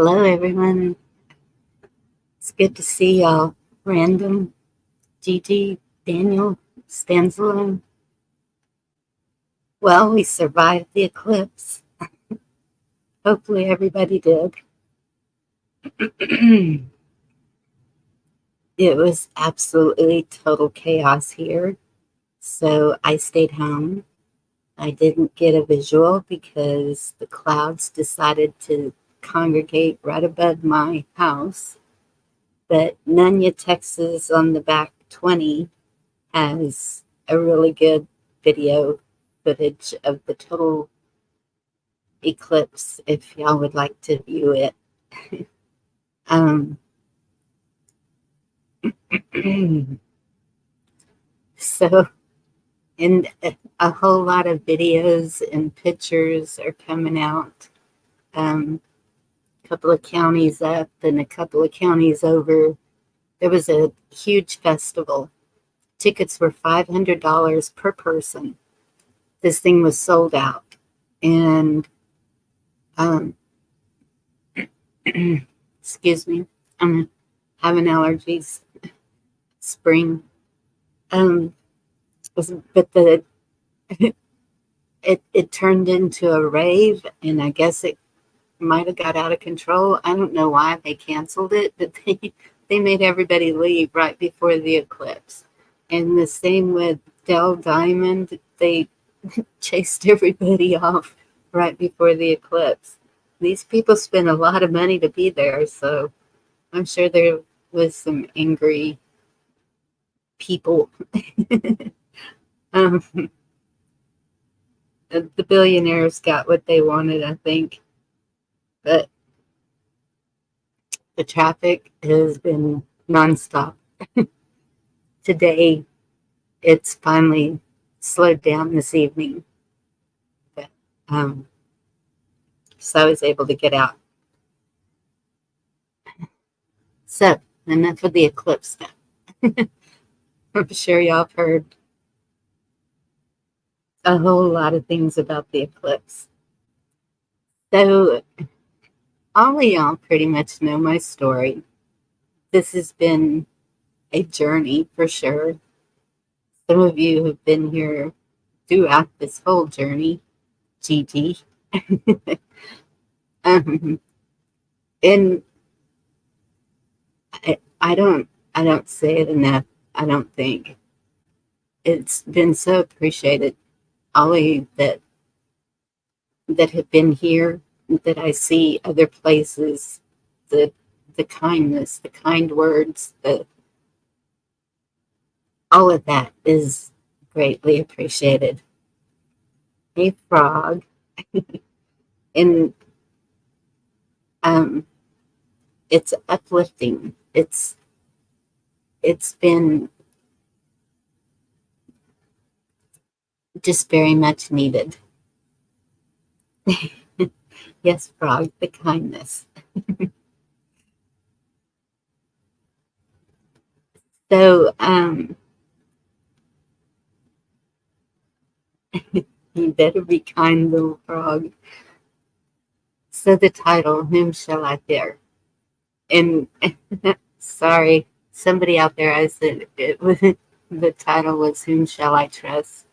Hello, everyone. It's good to see y'all. Random, Gigi, Daniel, Stanzalone. Well, we survived the eclipse. Hopefully, everybody did. It was absolutely total chaos here. So I stayed home. I didn't get a visual because the clouds decided to congregate right above my house. But Nunya, Texas on the back 20 has a really good video footage of the total eclipse if y'all would like to view it. um, so, and a whole lot of videos and pictures are coming out. A couple of counties up and a couple of counties over. There was a huge festival. Tickets were $500 per person. This thing was sold out. And excuse me, I'm having allergies. Spring. But it turned into a rave, and I guess it might have got out of control. I don't know why they canceled it, but they made everybody leave right before the eclipse. And the same with Dell Diamond, they chased everybody off right before the eclipse. These people spent a lot of money to be there, so I'm sure there was some angry people. um, the billionaires got what they wanted, I think. But the traffic has been nonstop. Today, it's finally slowed down this evening. But, so I was able to get out. So, enough of the eclipse stuff. I'm sure y'all have heard a whole lot of things about the eclipse. So, all of y'all pretty much know my story. This has been a journey for sure. Some of you have been here throughout this whole journey, Gigi. And I don't say it enough. I don't think it's been so appreciated. All of you that have been here, that I see other places, the kindness, the kind words, all of that is greatly appreciated. Hey, Frog. And it's uplifting. It's been just very much needed. Yes, Frog, the kindness. So, you better be kind, little frog. So the title, Whom Shall I Fear? And sorry, somebody out there, I said it was, the title was Whom Shall I Trust?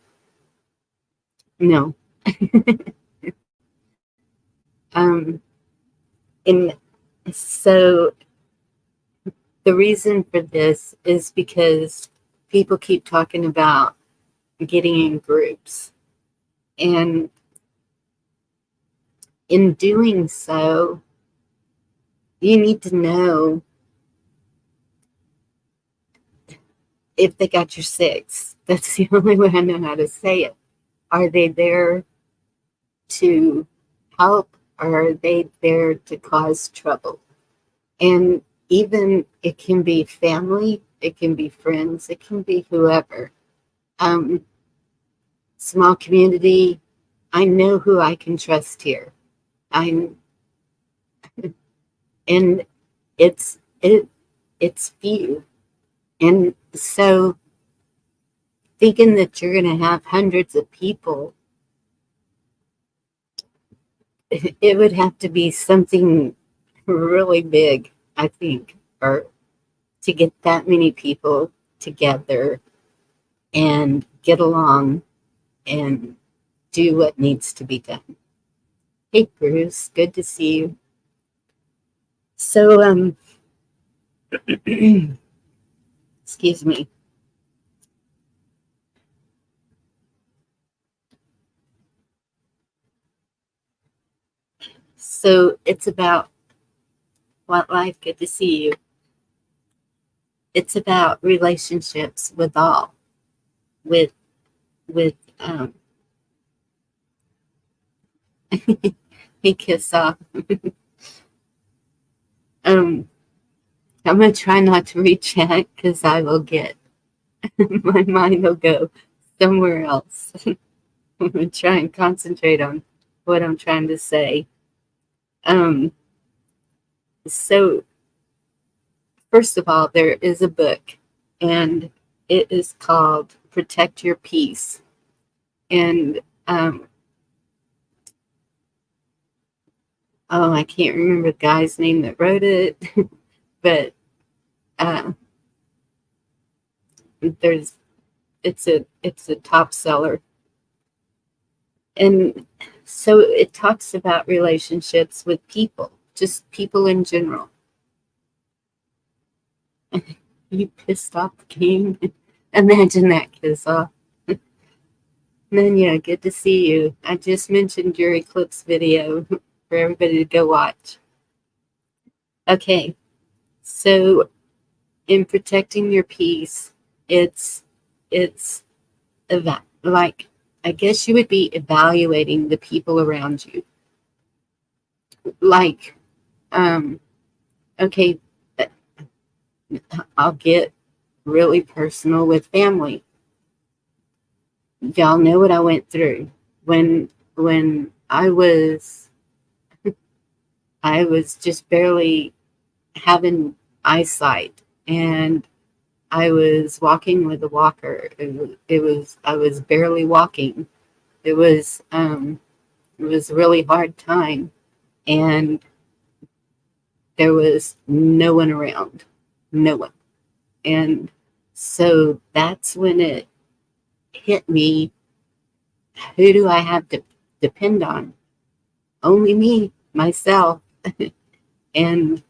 No. And so the reason for this is because people keep talking about getting in groups. And in doing so, you need to know if they got your six. That's the only way I know how to say it. Are they there to help, or are they there to cause trouble? And even it can be family, it can be friends, it can be whoever. Small community, I know who I can trust here. And it's few. And so thinking that you're going to have hundreds of people, it would have to be something really big, I think, or to get that many people together and get along and do what needs to be done. Hey, Bruce, good to see you. So, excuse me. So it's about what life, good to see you. It's about relationships with all, with, with, hey, kiss off. um, I'm going to try not to read chat because I will get, my mind will go somewhere else. I'm going to try and concentrate on what I'm trying to say. Um, so, first of all, there is a book, and it is called Protect Your Peace. And, oh, I can't remember the guy's name that wrote it, but uh, there's it's a top seller. And so it talks about relationships with people, just people in general. You pissed off the king? Imagine that, kiss off. Nanya, good to see you. I just mentioned your eclipse video for everybody to go watch. Okay, so in protecting your peace, it's like, I guess you would be evaluating the people around you. Like, okay, I'll get really personal with family. Y'all know what I went through when I was just barely having eyesight, and I was walking with a walker. I was barely walking. It was a really hard time, and there was no one around, no one. And so that's when it hit me. Who do I have to depend on? Only me, myself. And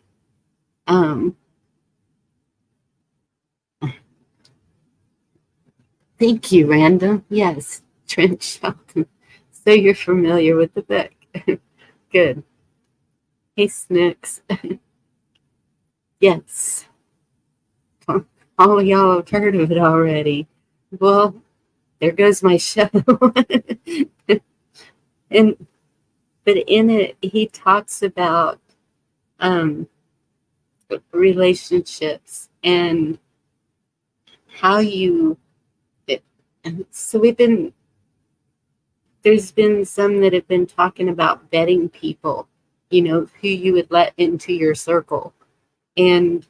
thank you, Random. Yes, Trent Shelton. So you're familiar with the book. Good. Hey, Snooks. Yes. All of y'all have heard of it already. Well, there goes my show. And but in it, he talks about relationships and how you. So there's been some that have been talking about vetting people, who you would let into your circle. And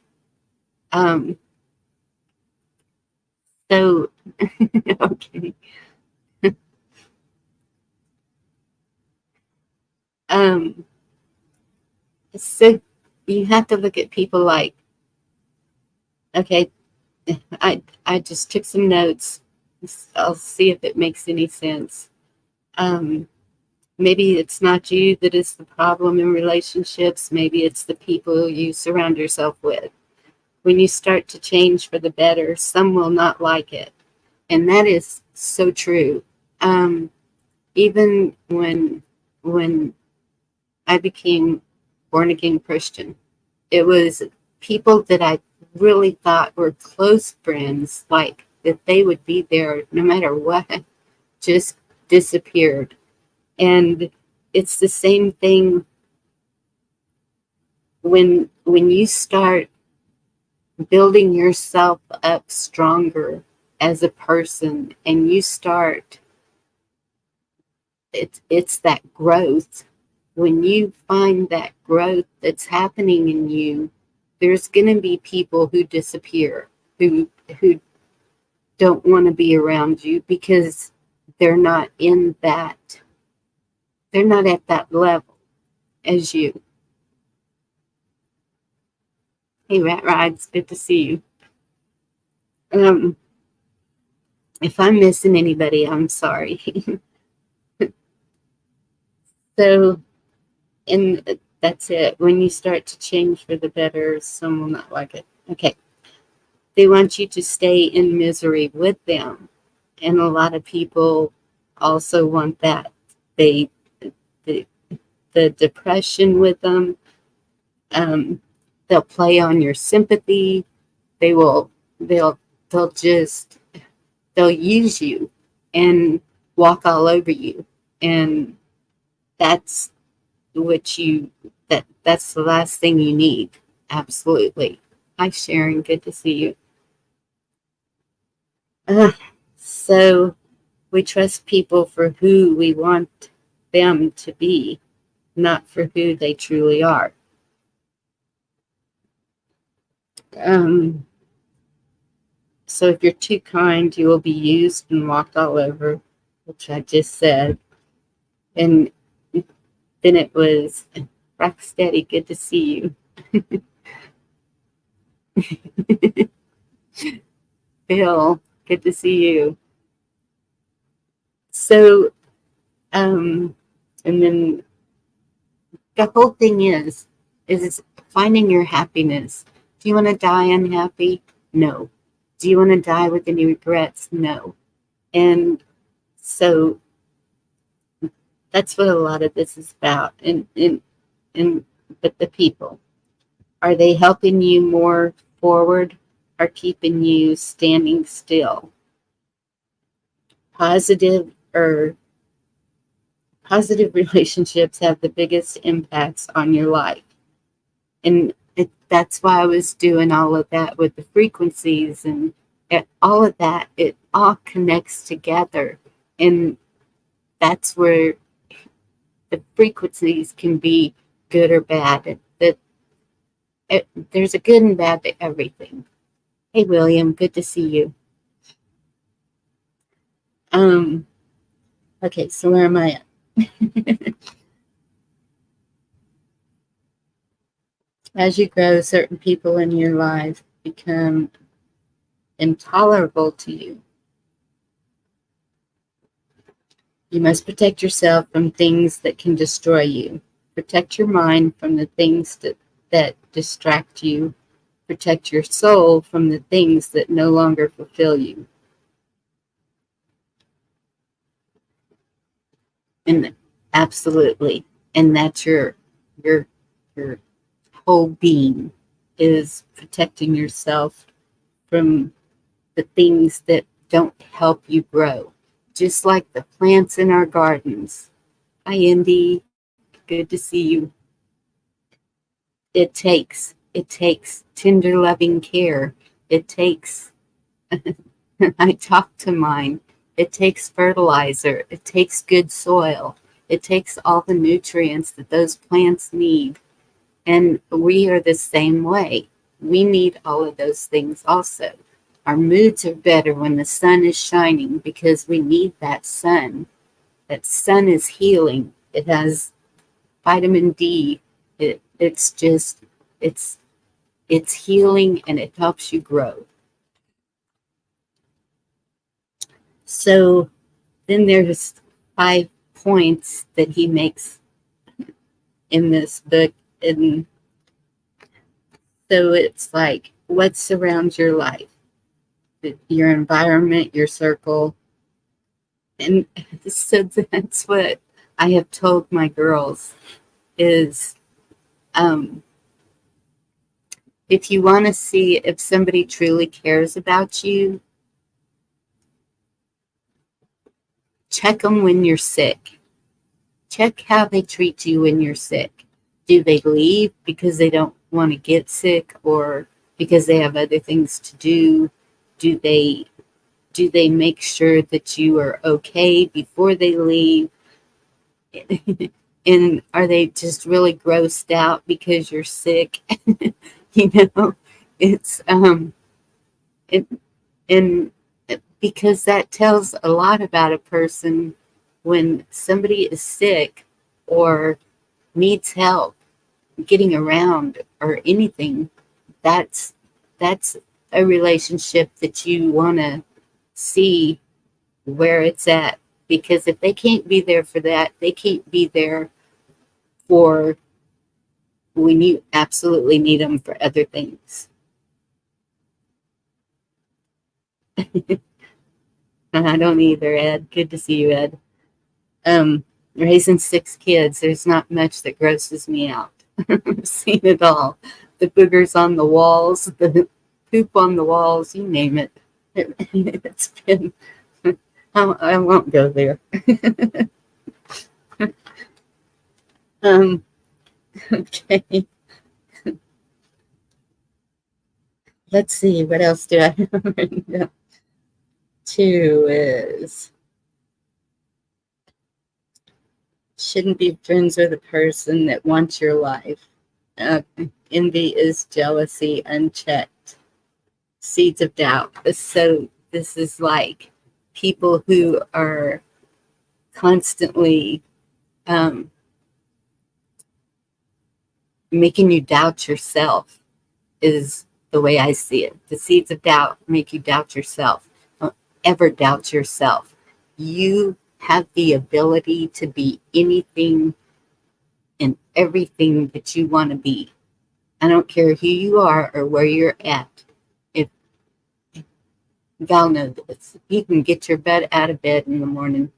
so, okay. Um, so you have to look at people like, okay, I just took some notes. I'll see if it makes any sense. Maybe it's not you that is the problem in relationships. Maybe it's the people you surround yourself with. When you start to change for the better, some will not like it. And that is so true. Even when I became born again Christian, it was people that I really thought were close friends, like that they would be there no matter what, just disappeared. And it's the same thing when you start building yourself up stronger as a person, and you start, it's that growth. When you find that growth that's happening in you, there's going to be people who disappear, who don't want to be around you because they're not at that level as you. Hey, Rat Rides, good to see you. Um, if I'm missing anybody, I'm sorry. So, and that's it. When you start to change for the better, some will not like it. Okay. They want you to stay in misery with them. And a lot of people also want that. They, the, the depression with them, um, they'll play on your sympathy. They will, they'll, they'll just, they'll use you and walk all over you. And that's what you, that's the last thing you need. Absolutely. Hi, Sharon. Good to see you. Uh, so we trust people for who we want them to be, not for who they truly are. Um, so if you're too kind, you will be used and walked all over, which I just said. And then it was Rocksteady, good to see you. Bill, good to see you. So, and then the whole thing is finding your happiness. Do you want to die unhappy? No. Do you want to die with any regrets? No. And so that's what a lot of this is about. And but the people, are they helping you more forward or keeping you standing still? Positive or positive relationships have the biggest impacts on your life. And that's why I was doing all of that with the frequencies and all of that. It all connects together. And that's where the frequencies can be good or bad. There's a good and bad to everything. Hey, William, good to see you. Okay, so where am I at? As you grow, certain people in your life become intolerable to you. You must protect yourself from things that can destroy you. Protect your mind from the things that distract you. Protect your soul from the things that no longer fulfill you. And absolutely. And that's your your whole being is protecting yourself from the things that don't help you grow. Just like the plants in our gardens. Hi, Indy. Good to see you. It takes tender loving care. It takes I talk to mine. It takes fertilizer. It takes good soil. It takes all the nutrients that those plants need. And we are the same way. We need all of those things also. Our moods are better when the sun is shining because we need that sun. That sun is healing. It has vitamin D. It's just, it's it's healing and it helps you grow. So then there's 5 points that he makes in this book. And so it's like, what surrounds your life? Your environment, your circle. And so that's what I have told my girls is, if you want to see if somebody truly cares about you, check them when you're sick. Check how they treat you when you're sick. Do they leave because they don't want to get sick or because they have other things to do? Do they make sure that you are okay before they leave? And are they just really grossed out because you're sick? You know, it's it, and because that tells a lot about a person when somebody is sick or needs help getting around or anything. that's a relationship that you want to see where it's at, because if they can't be there for that, they can't be there for when you absolutely need them for other things. I don't either, Ed. Good to see you, Ed. Raising 6 kids, there's not much that grosses me out. I've seen it all. The boogers on the walls, the poop on the walls, you name it. It's been, I won't go there. Okay. Let's see, what else do I have written down? 2 is shouldn't be friends with a person that wants your life. Uh, Envy is jealousy unchecked. Seeds of doubt. So this is like people who are constantly um, making you doubt yourself, is the way I see it. The seeds of doubt make you doubt yourself. Don't ever doubt yourself. You have the ability to be anything and everything that you want to be. I don't care who you are or where you're at. If Val knows this, you can get your butt out of bed in the morning.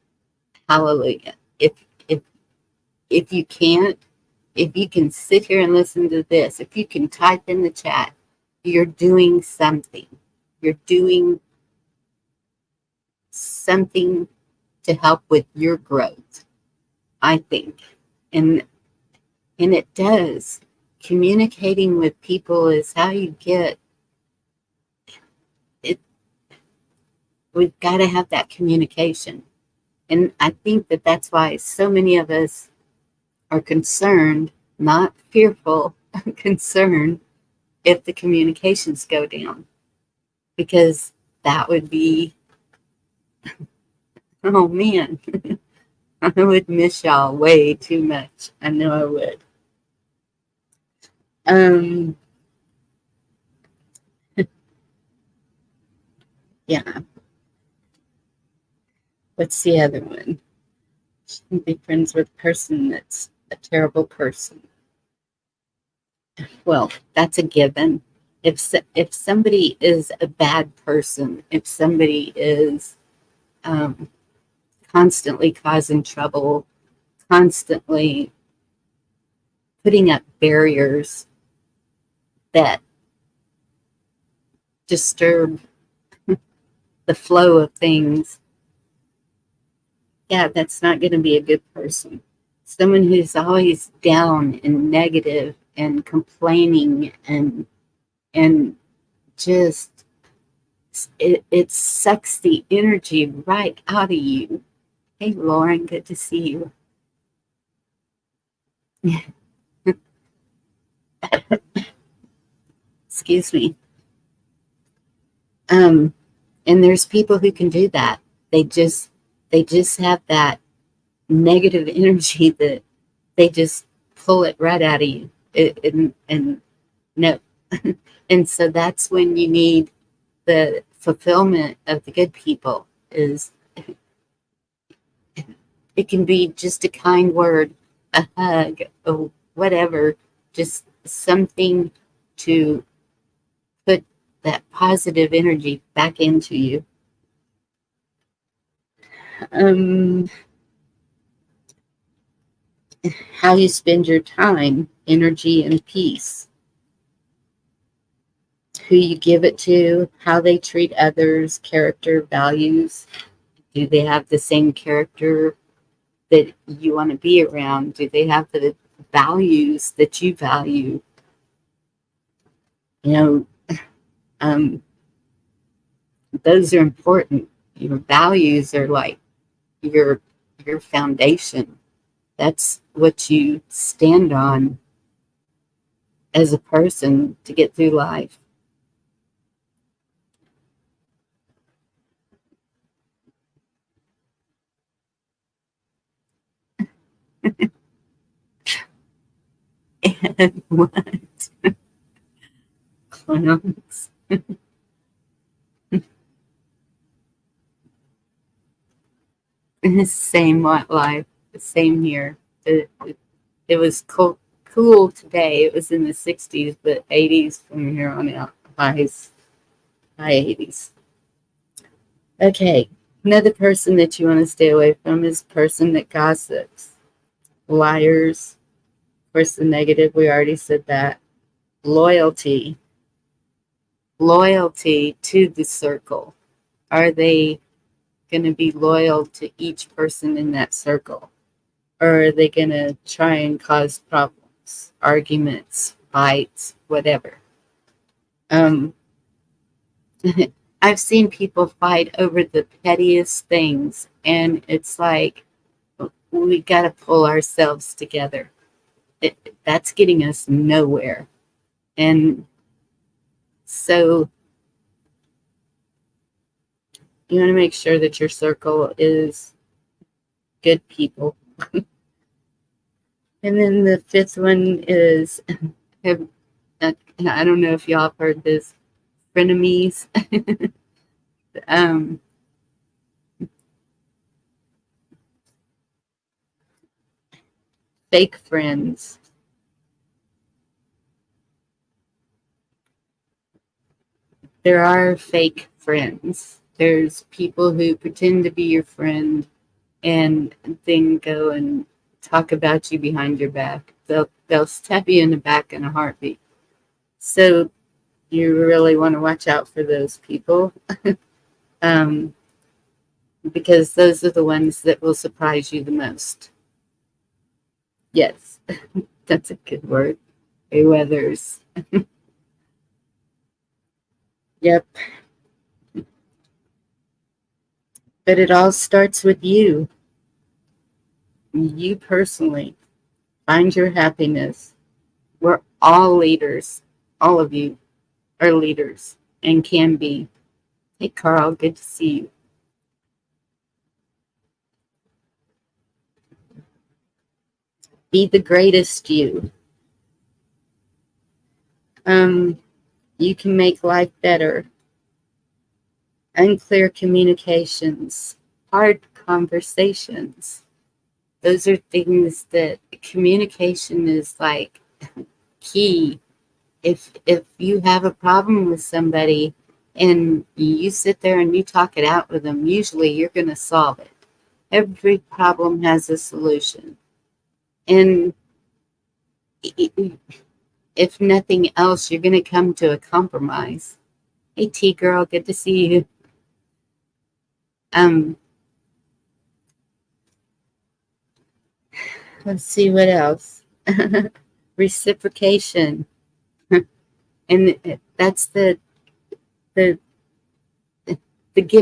Hallelujah. If if you can't, if you can sit here and listen to this, if you can type in the chat, you're doing something. You're doing something to help with your growth, I think. And it does. Communicating with people is how you get it. We've got to have that communication. And I think that that's why so many of us are concerned, not fearful, concerned if the communications go down. Because that would be, oh man, I would miss y'all way too much. I know I would. Yeah. What's the other one? Shouldn't be friends with a person that's a terrible person. Well, that's a given. If somebody is a bad person, if somebody is um, constantly causing trouble, constantly putting up barriers that disturb the flow of things, yeah, that's not going to be a good person. Someone who's always down and negative and complaining and just it sucks the energy right out of you. Hey, Lauren, good to see you. Excuse me. And there's people who can do that. They just have that negative energy that they just pull it right out of you. And no. And so that's when you need the fulfillment of the good people. Is it can be just a kind word, a hug, or whatever, just something to put that positive energy back into you. How you spend your time, energy, and peace. Who you give it to, how they treat others, character, values. Do they have the same character that you want to be around? Do they have the values that you value? You know, those are important. Your values are like your foundation. That's what you stand on as a person to get through life. And what? ones. Same what life, same here. It was cool today. It was in the 60s, but 80s from here on out. High 80s. Okay, another person that you want to stay away from is person that gossips. Liars. Of course, the negative, we already said that. Loyalty. Loyalty to the circle. Are they going to be loyal to each person in that circle? Or are they going to try and cause problems, arguments, fights, whatever? I've seen people fight over the pettiest things, and it's like we got to pull ourselves together. That's getting us nowhere. And so you want to make sure that your circle is good people. And then the fifth one is, I don't know if y'all have heard this, frenemies. Fake friends. There are fake friends. There's people who pretend to be your friend and then go and talk about you behind your back. They'll stab you in the back in a heartbeat. So you really want to watch out for those people. Because those are the ones that will surprise you the most. Yes, that's a good word. Weathers. Yep. But it all starts with you. You personally. Find your happiness. We're all leaders. All of you are leaders and can be. Hey, Carl, good to see you. Be the greatest you. You can make life better. Unclear communications, hard conversations. Those are things that communication is like key. If you have a problem with somebody and you sit there and you talk it out with them, usually you're going to solve it. Every problem has a solution. And if nothing else, you're going to come to a compromise. Hey, T girl, good to see you. Let's see what else. Reciprocation. And that's the give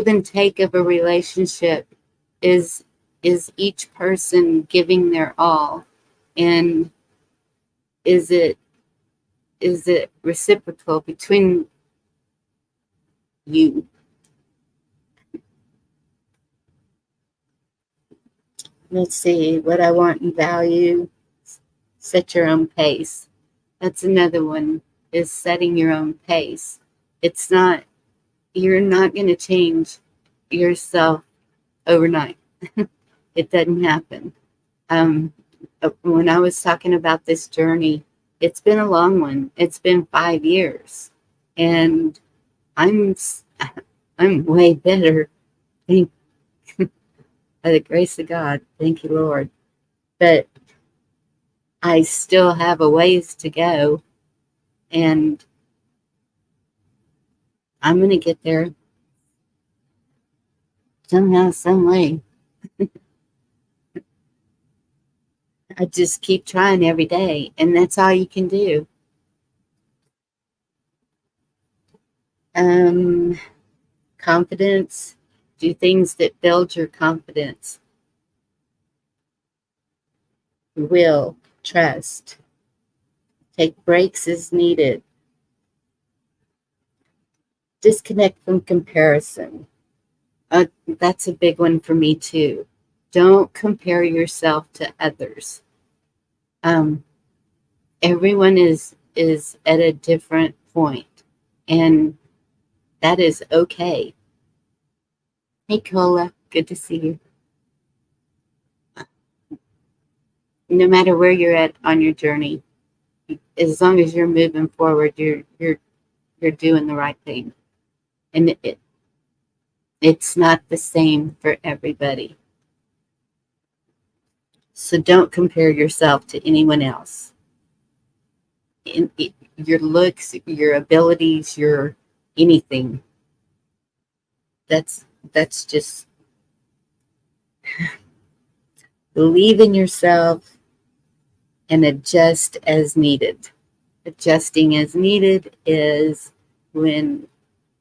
and take of a relationship is each person giving their all, and is it reciprocal between you? Let's see what I want and value. Set your own pace. That's another one, is setting your own pace. It's not, you're not going to change yourself overnight. It doesn't happen. When I was talking about this journey, it's been a long one. It's been 5 years, and I'm way better. Thank by the grace of God. Thank you, Lord. But I still have a ways to go, and I'm going to get there somehow, some way. I just keep trying every day, and that's all you can do. Confidence. Do things that build your confidence. Will. Trust. Take breaks as needed. Disconnect from comparison. That's a big one for me too. Don't compare yourself to others. Everyone is at a different point. And that is okay. Hey, Cola, good to see you. No matter where you're at on your journey, as long as you're moving forward, you're doing the right thing. And it's not the same for everybody. So don't compare yourself to anyone else. Your looks, your abilities, your anything. That's just believe in yourself and adjust as needed. Adjusting as needed is when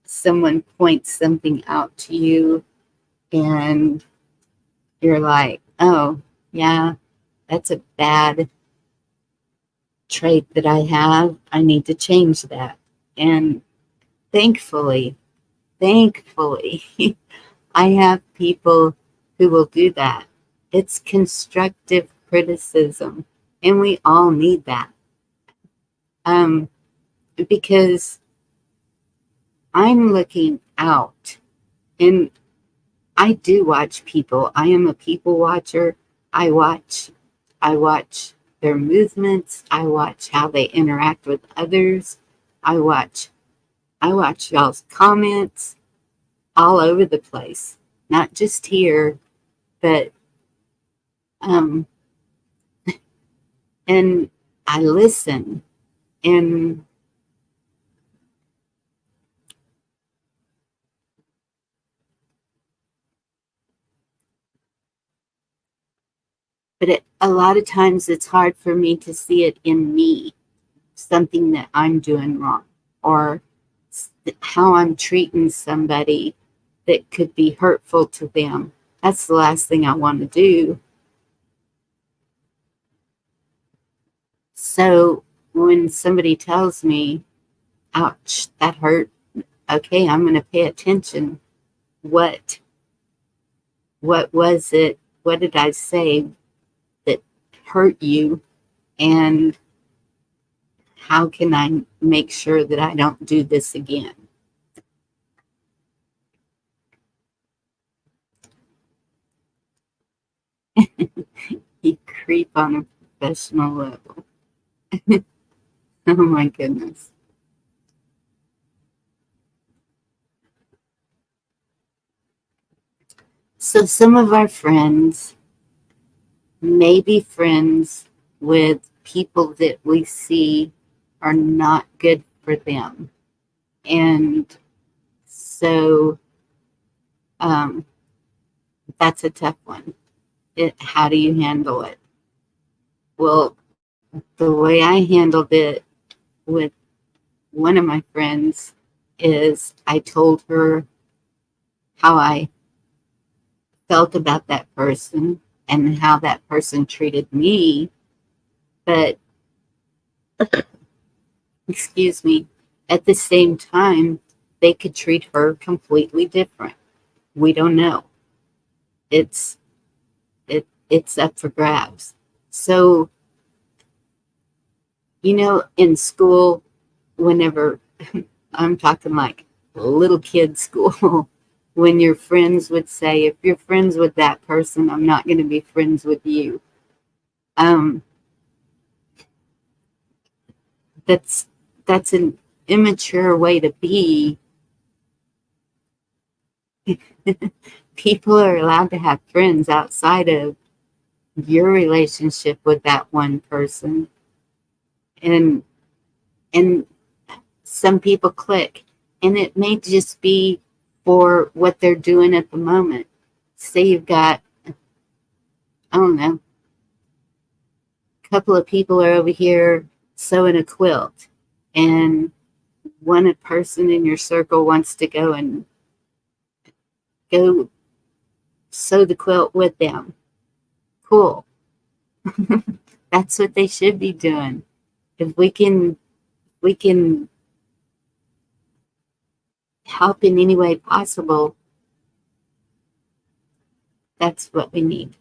someone points something out to you and you're like, oh, yeah, that's a bad trait that I have. I need to change that. And thankfully, I have people who will do that. It's constructive criticism, and we all need that. Um, because I'm looking out, and I do watch people. I am a people watcher. I watch I watch their movements. I watch how they interact with others. I watch y'all's comments all over the place, not just here, but um, and I listen, and a lot of times it's hard for me to see it in me, something that I'm doing wrong, or how I'm treating somebody that could be hurtful to them. That's the last thing I want to do. So when somebody tells me, ouch, that hurt, okay, I'm going to pay attention. What was it? What did I say that hurt you? And how can I make sure that I don't do this again? You creep on a professional level. Oh my goodness. So some of our friends may be friends with people that we see are not good for them. And so um, that's a tough one. How do you handle it? Well, the way I handled it with one of my friends is I told her how I felt about that person and how that person treated me. But, excuse me, at the same time, they could treat her completely different. We don't know. It's it's up for grabs. So, in school, whenever I'm talking like little kid school, when your friends would say, if you're friends with that person, I'm not going to be friends with you. Um, that's that's an immature way to be. People are allowed to have friends outside of your relationship with that one person, and and some people click, and it may just be for what they're doing at the moment. Say you've got, I don't know, a couple of people are over here sewing a quilt, and one person in your circle wants to go sew the quilt with them. Cool. That's what they should be doing. If we can help in any way possible, that's what we need.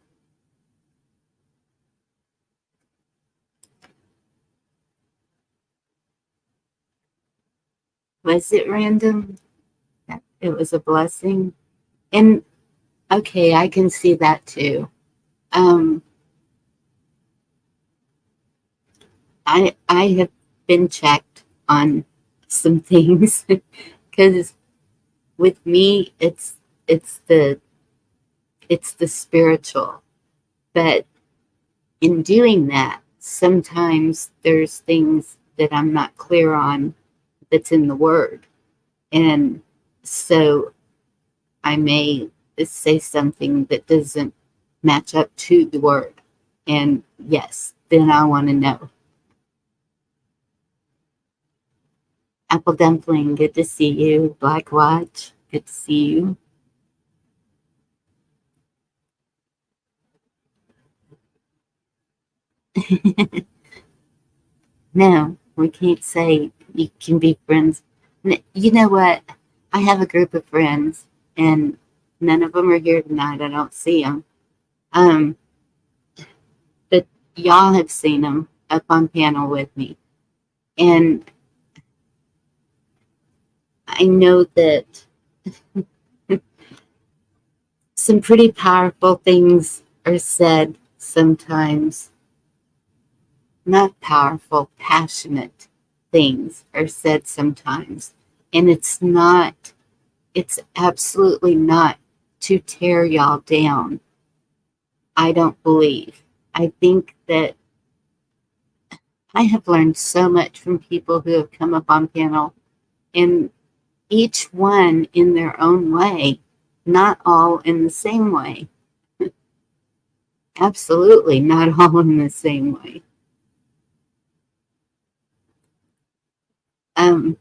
Was it random? It was a blessing. And okay, I can see that too. Um, I have been checked on some things because with me it's the it's the spiritual. But in doing that, sometimes there's things that I'm not clear on that's in the word. And so I may say something that doesn't match up to the word. And yes, then I want to know. Apple Dumpling, good to see you. Black Watch, good to see you. No, we can't say you can be friends. You know what? I have a group of friends, and none of them are here tonight. I don't see them. Um, but y'all have seen them up on panel with me, and I know that some pretty powerful things are said sometimes. Not powerful, passionate things are said sometimes, and it's absolutely not to tear y'all down. I don't believe. I think that I have learned so much from people who have come up on panel, and each one in their own way, not all in the same way. Absolutely not all in the same way. Um,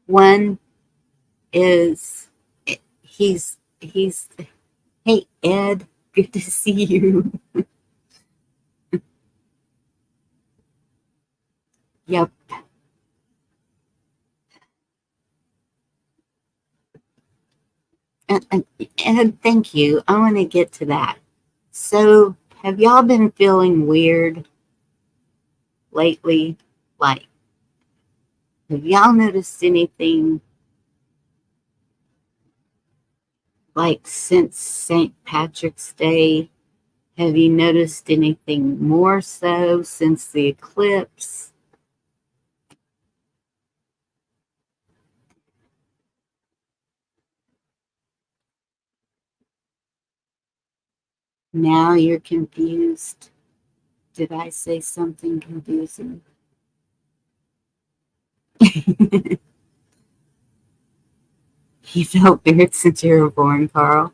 One is he's hey Ed, good to see you. Yep. And thank you. I want to get to that. So, have y'all been feeling weird lately? Like, have y'all noticed anything like since St. Patrick's Day? Have you noticed anything more so since the eclipse? Now you're confused. Did I say something confusing? You felt weird since you were born, Carl.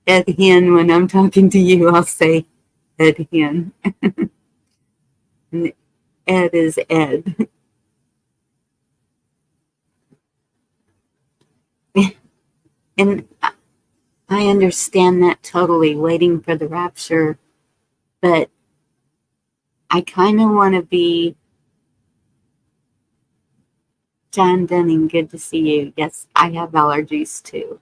Ed Hen, when I'm talking to you, I'll say Ed Hen. And Ed is Ed. And I understand that totally, waiting for the rapture, but I kind of want to be John Dunning. Good to see you. Yes, I have allergies too.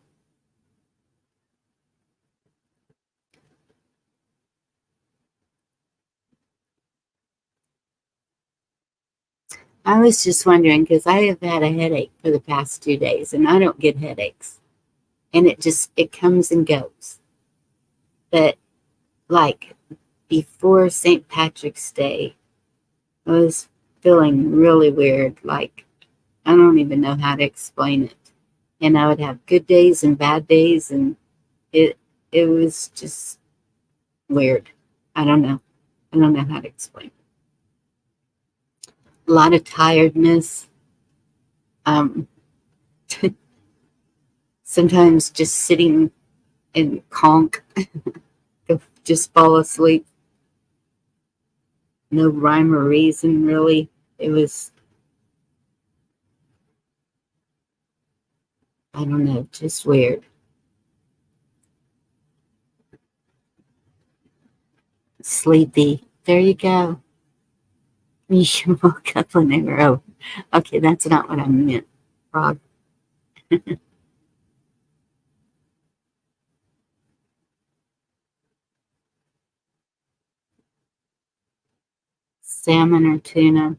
I was just wondering because I have had a headache for the past 2 days and I don't get headaches. And it comes and goes. But like before St. Patrick's Day, I was feeling really weird. Like I don't even know how to explain it. And I would have good days and bad days, and it it was just weird. I don't know. I don't know how to explain it. A lot of tiredness. Um, Sometimes just sitting and conk, just fall asleep. No rhyme or reason, really. It was, I don't know, just weird. Sleepy. There you go. You woke up when they were over. Okay, that's not what I meant, Frog. salmon or tuna.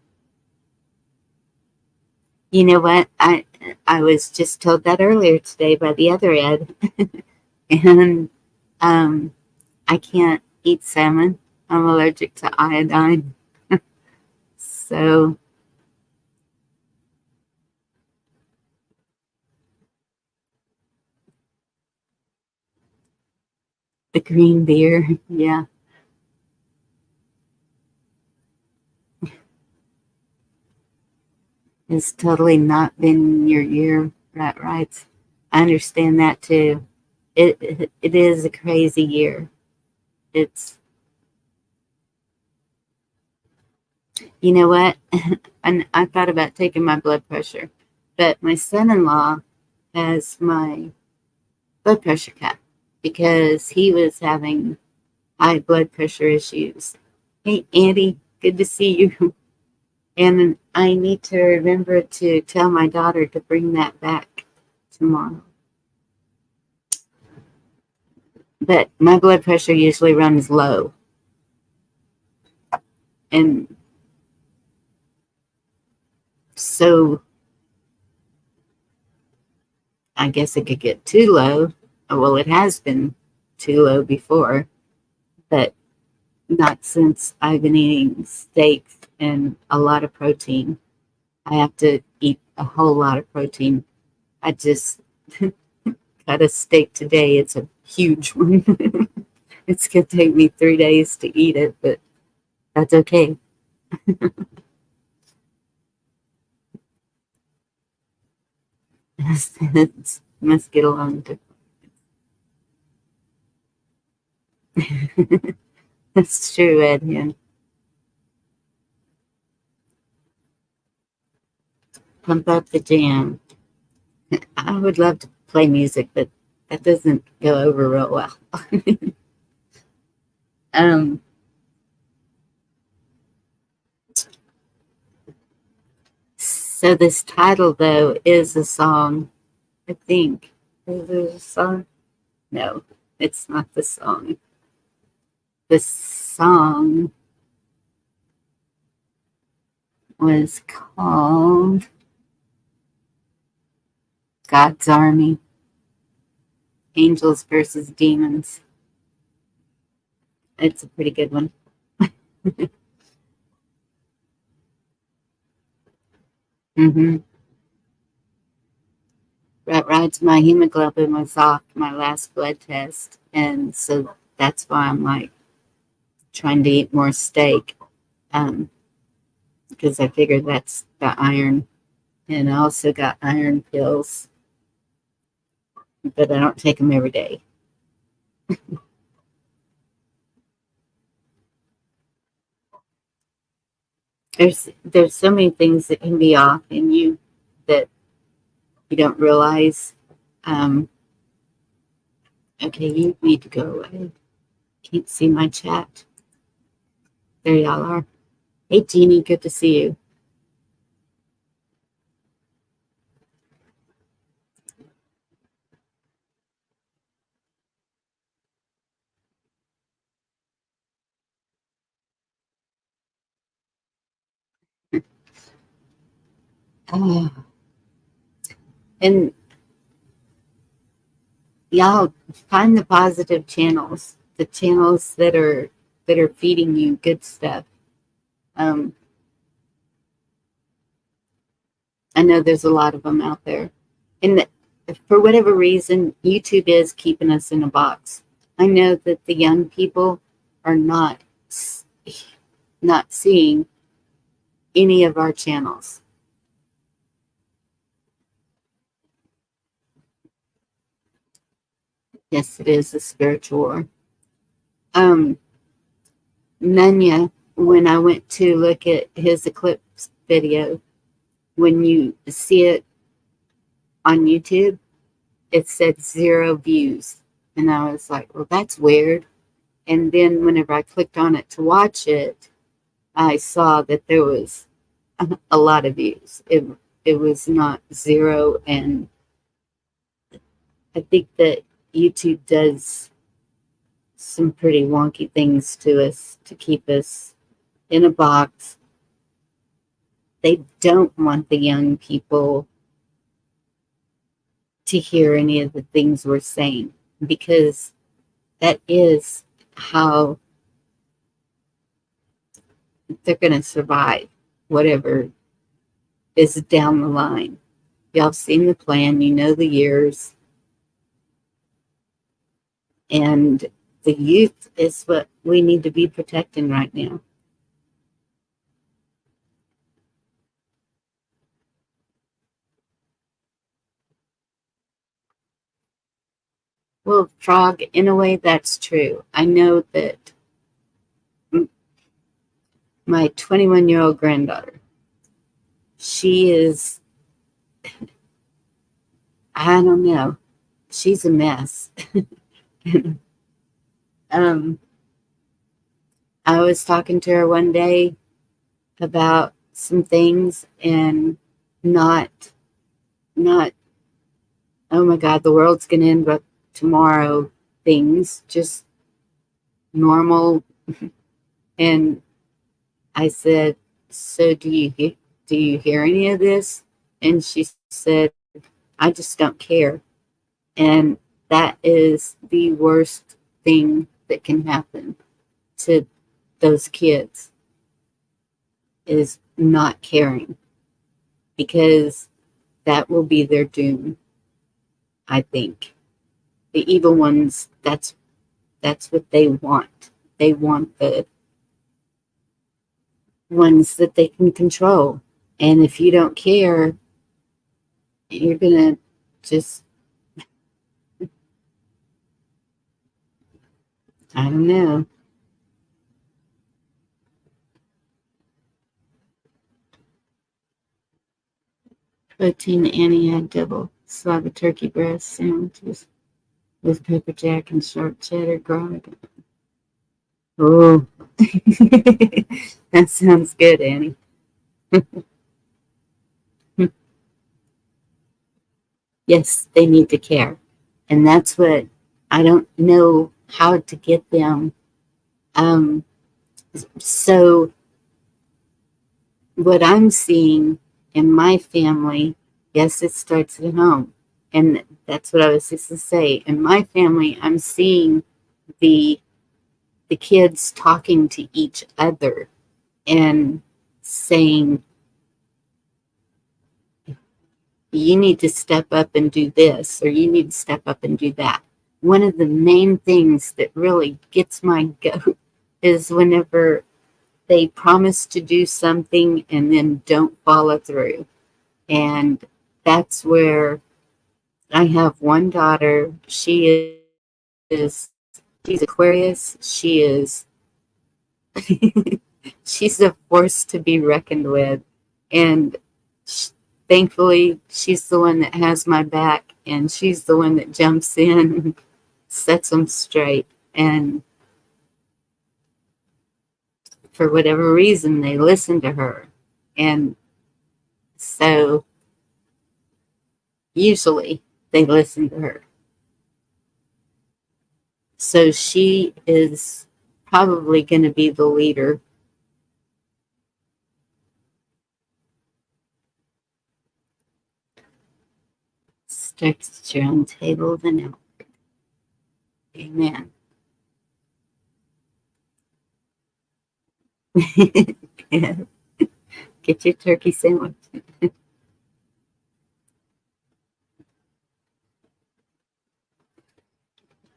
You know what? I was just told that earlier today by the other Ed, and um, I can't eat salmon. I'm allergic to iodine. So the green beer, yeah, has totally not been your year, right? I understand that too. It is a crazy year. It's You know what? And I thought about taking my blood pressure, but my son-in-law has my blood pressure cup because he was having high blood pressure issues. Hey, Andy, good to see you. And I need to remember to tell my daughter to bring that back tomorrow. But my blood pressure usually runs low. And so I guess it could get too low. Well, it has been too low before, but not since I've been eating steaks and a lot of protein. I have to eat a whole lot of protein. I just got a steak today. It's a huge one. It's going to take me 3 days to eat it, but that's okay. It must get along. That's true, Ed. Yeah. Pump up the jam. I would love to play music, but that doesn't go over real well. um, so this title though is a song. I think is it a song? No, it's not the song. The song was called God's Army, Angels versus Demons. It's a pretty good one. Mm-hmm. Right. My hemoglobin was off my last blood test, and so that's why I'm like trying to eat more steak, because I figured that's the iron, and I also got iron pills, but I don't take them every day. There's so many things that can be off in you that you don't realize. Um, okay, you need to go away. Can't see my chat. There y'all are. Hey, Jeannie, good to see you. Uh, and y'all find the positive channels, the channels that are feeding you good stuff. Um, I know there's a lot of them out there, and for whatever reason, YouTube is keeping us in a box. I know that the young people are not seeing any of our channels. Yes, it is a spiritual war. Um, Nunya, when I went to look at his eclipse video, when you see it on YouTube, it said 0 views. And I was like, well, that's weird. And then whenever I clicked on it to watch it, I saw that there was a lot of views. It was not 0. And I think that YouTube does some pretty wonky things to us to keep us in a box. They don't want the young people to hear any of the things we're saying, because that is how they're going to survive whatever is down the line. Y'all seen the plan, you know the years, and the youth is what we need to be protecting right now. Well, Frog, in a way, that's true. I know that my 21-year-old granddaughter, she is, I don't know, she's a mess. um, I was talking to her one day about some things, and not, not, oh my God, the world's going to end up tomorrow things, just normal. And I said, so do you hear any of this? And she said, I just don't care. And that is the worst thing that can happen to those kids, is not caring, because that will be their doom. I think the evil ones, that's what they want. They want the ones that they can control. And if you don't care, you're gonna just, I don't know. Protein Annie had double slab of turkey breast sandwiches with pepper jack and sharp cheddar garlic. Oh, that sounds good, Annie. Yes, they need to care. And that's what I don't know how to get them. Um, so, what I'm seeing in my family, yes, it starts at home. And that's what I was just to say. In my family, I'm seeing the the kids talking to each other and saying, you need to step up and do this, or you need to step up and do that. One of the main things that really gets my goat is whenever they promise to do something and then don't follow through. And that's where I have one daughter. Is she's Aquarius. She is she's a force to be reckoned with, and sh thankfully she's the one that has my back, and she's the one that jumps in and sets them straight. And for whatever reason, they listen to her, and so usually they listen to her. So she is probably going to be the leader. Starts your own table, then out. Amen. Yeah. Get your turkey sandwich.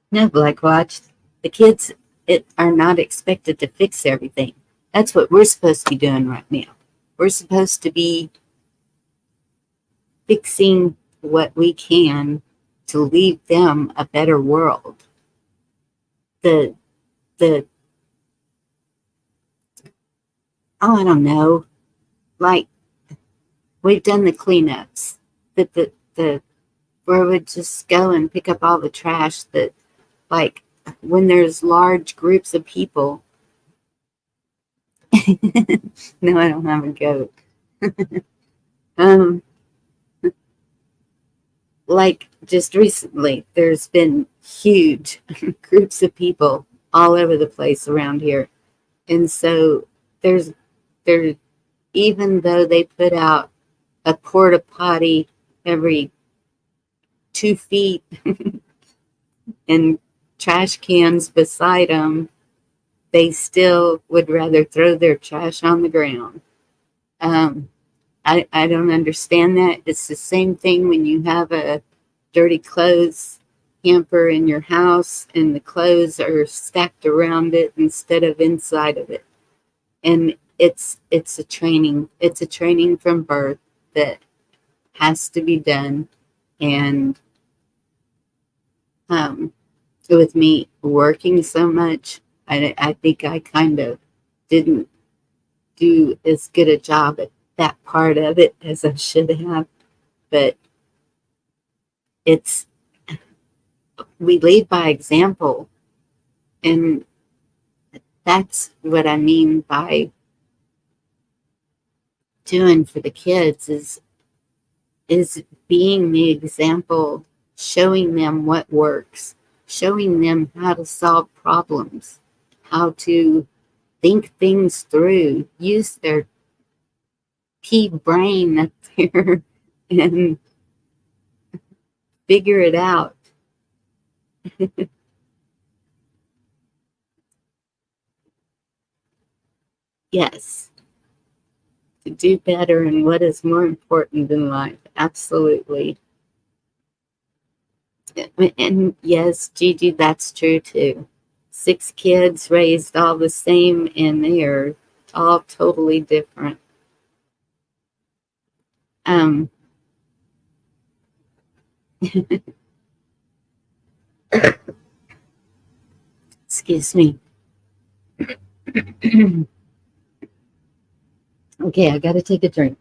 No, Black Watch. The kids are not expected to fix everything. That's what we're supposed to be doing right now. We're supposed to be fixing what we can to leave them a better world. The the oh, I don't know. Like, we've done the cleanups. The where we just go and pick up all the trash that, like, when there's large groups of people. No, I don't have a goat. um like, just recently, there's been huge groups of people all over the place around here. And so there's there even though they put out a porta potty every 2 feet and trash cans beside them, they still would rather throw their trash on the ground. Um, I don't understand that. It's the same thing when you have a dirty clothes hamper in your house and the clothes are stacked around it instead of inside of it. And it's a training from birth that has to be done. And um, with me working so much, I think I kind of didn't do as good a job at that part of it as I should have. But it's we lead by example, and that's what I mean by doing for the kids is being the example, showing them what works, showing them how to solve problems, how to think things through, use their pea brain up there and figure it out. Yes, to do better and what is more important in life. Absolutely. And yes, Gigi, that's true too. 6 kids raised all the same, and they are all totally different. Um, excuse me. Okay, I got to take a drink.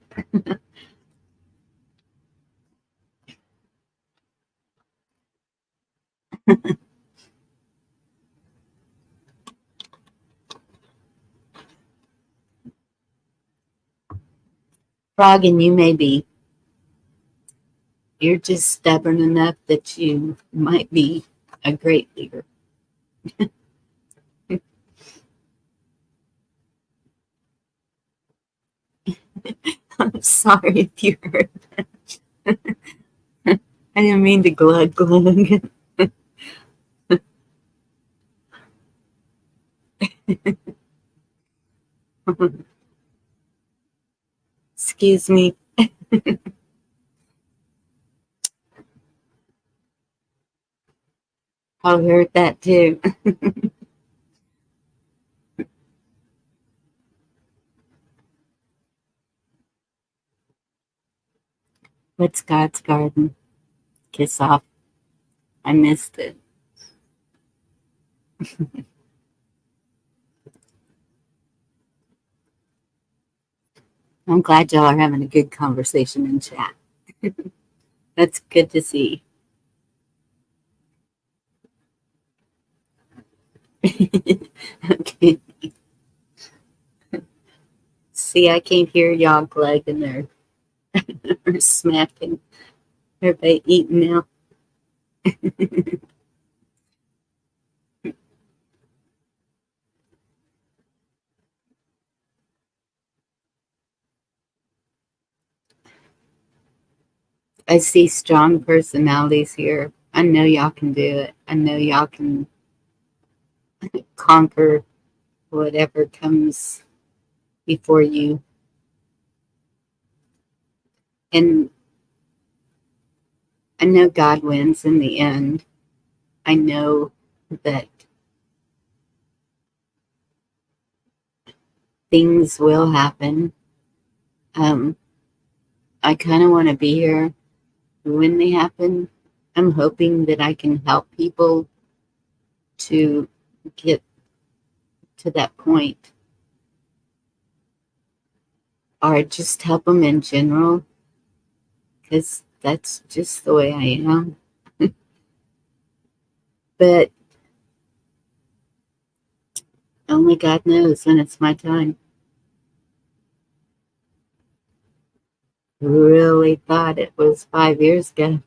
Frog, and you may be, you're just stubborn enough that you might be a great leader. I'm sorry if you heard that. I didn't mean to glug glug. Excuse me. I heard that too. What's God's garden? Kiss off. I missed it. I'm glad y'all are having a good conversation in chat. That's good to see. Okay. See, I can't hear y'all glugging or smacking. Everybody eating now. I see strong personalities here. I know y'all can do it. I know y'all can conquer whatever comes before you. And I know God wins in the end. I know that things will happen. I kind of want to be here when they happen. I'm hoping that I can help people to get to that point, or just help them in general, because that's just the way I am. But only God knows when it's my time. Really thought it was 5 years ago.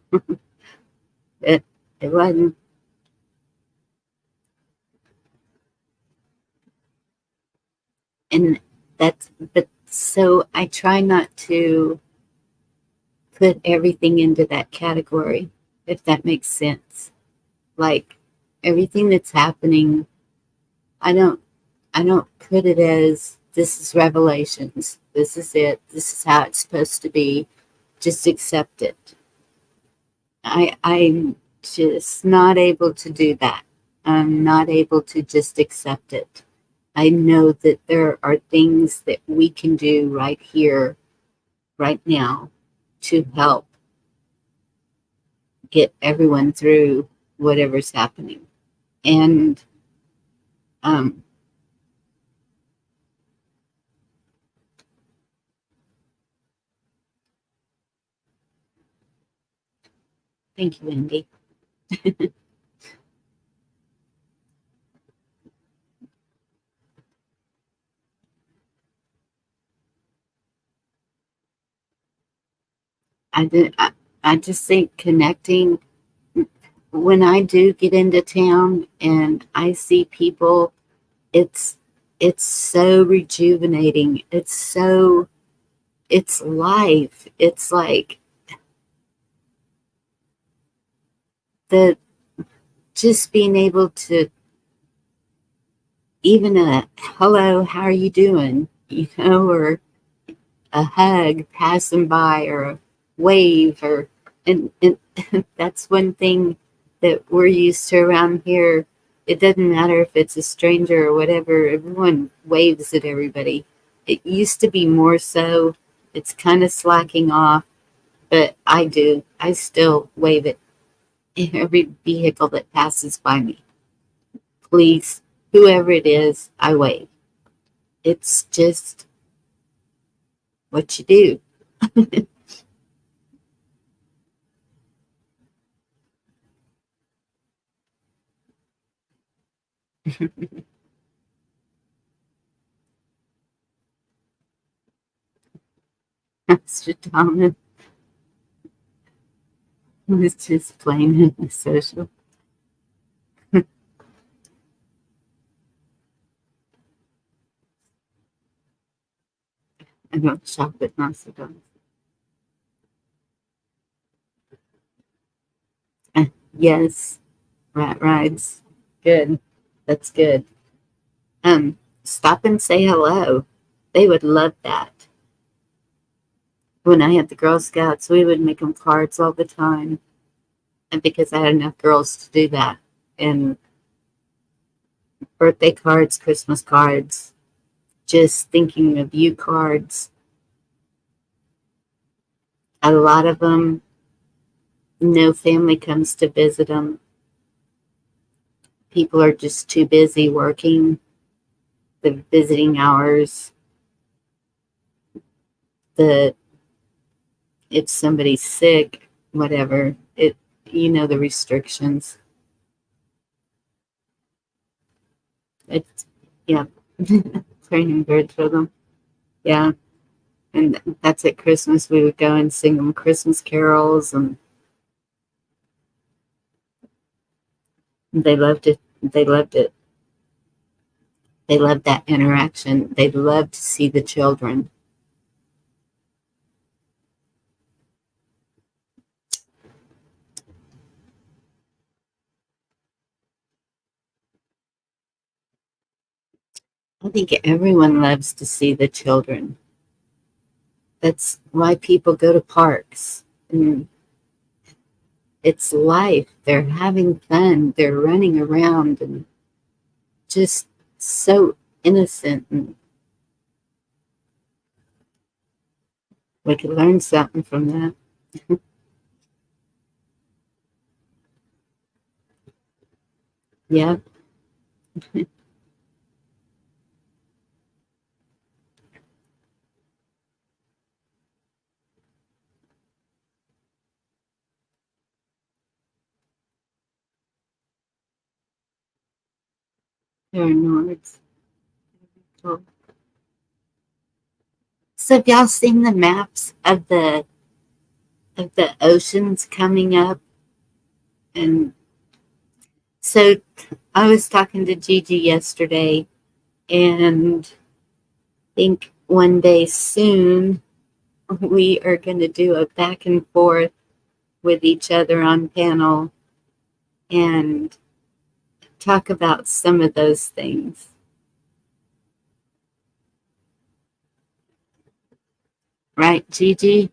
it, it wasn't. And but so I try not to put everything into that category, if that makes sense. Like everything that's happening, I don't I don't put it as this is revelations. This is it. This is how it's supposed to be. Just accept it. I'm just not able to do that. I'm not able to just accept it. I know that there are things that we can do right here, right now, to help get everyone through whatever's happening. And um, thank you, Andy. I, did, I just think connecting when I do get into town and I see people, it's it's so rejuvenating. It's life. It's like the just being able to even a hello, how are you doing? Or a hug passing by or a wave and that's one thing that we're used to around here. It doesn't matter if it's a stranger or whatever, everyone waves at everybody. It used to be more so. It's kind of slacking off, but I do. I still wave at every vehicle that passes by me. Police, whoever it is, I wave. It's just what you do. Mr. Thomas was just playing in the social. I don't shop at Macedonia. Yes, rat rides. Good. That's good. Stop and say hello. They would love that. When I had the Girl Scouts, we would make them cards all the time. And because I had enough girls to do that. And birthday cards, Christmas cards, just thinking of you cards. A lot of them, no family comes to visit them. People are just too busy working the visiting hours, the if somebody's sick, whatever, the restrictions. It's, yeah, training birds for them. Yeah. And that's at Christmas. We would go and sing them Christmas carols, and they loved it. They loved it. They loved that interaction. They loved to see the children. I think everyone loves to see the children. That's why people go to parks. And it's life. They're having fun. They're running around and just so innocent. And we could learn something from that. Yeah. There are Nords. Cool. So have y'all seen the maps of the oceans coming up? And so I was talking to Gigi yesterday, and think one day soon we are going to do a back and forth with each other on panel and talk about some of those things. Right, Gigi?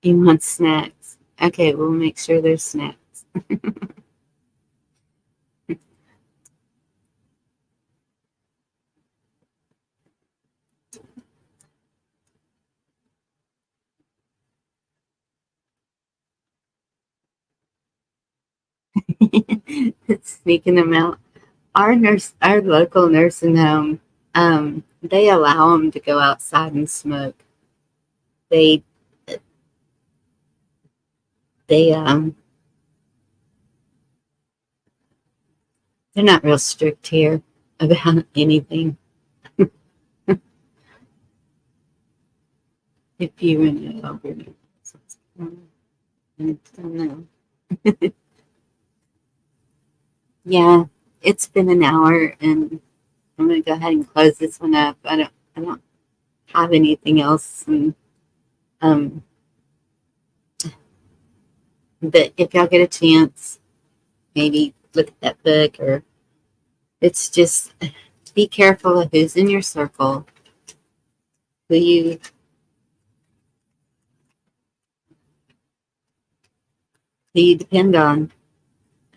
You want snacks? Okay, we'll make sure there's snacks. Sneaking them out. Our local nursing home, they allow them to go outside and smoke. They, they, they're not real strict here about anything. If you run over, I don't know. Yeah, it's been an hour, and I'm gonna go ahead and close this one up. I don't have anything else, and um, but if y'all get a chance, maybe look at that book, or it's just be careful of who's in your circle, who you depend on,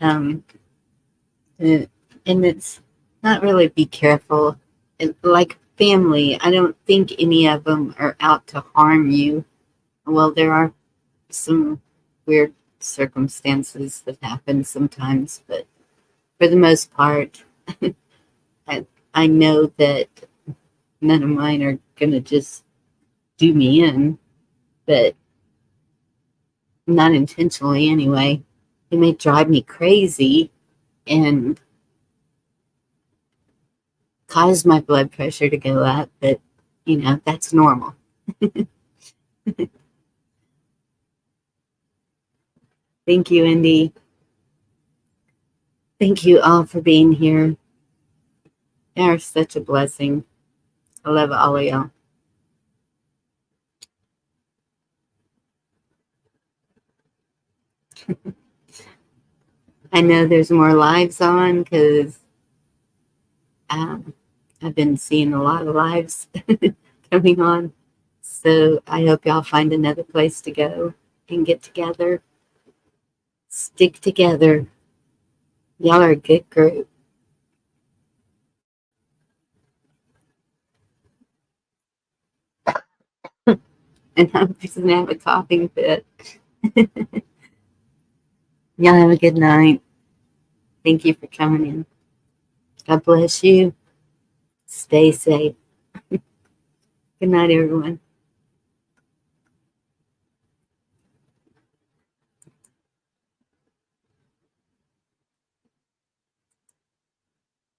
um, and it's not really be careful. Like family, I don't think any of them are out to harm you. Well, there are some weird circumstances that happen sometimes, but for the most part, I, I know that none of mine are gonna just do me in, but not intentionally anyway. It may drive me crazy and cause my blood pressure to go up, but that's normal. Thank you, Indy. Thank you all for being here. You are such a blessing. I love all of y'all. I know there's more lives on because um, I've been seeing a lot of lives coming on. So I hope y'all find another place to go and get together. Stick together. Y'all are a good group. And I'm just going to have a coughing fit. Y'all have a good night. Thank you for coming in. God bless you. Stay safe. Good night, everyone.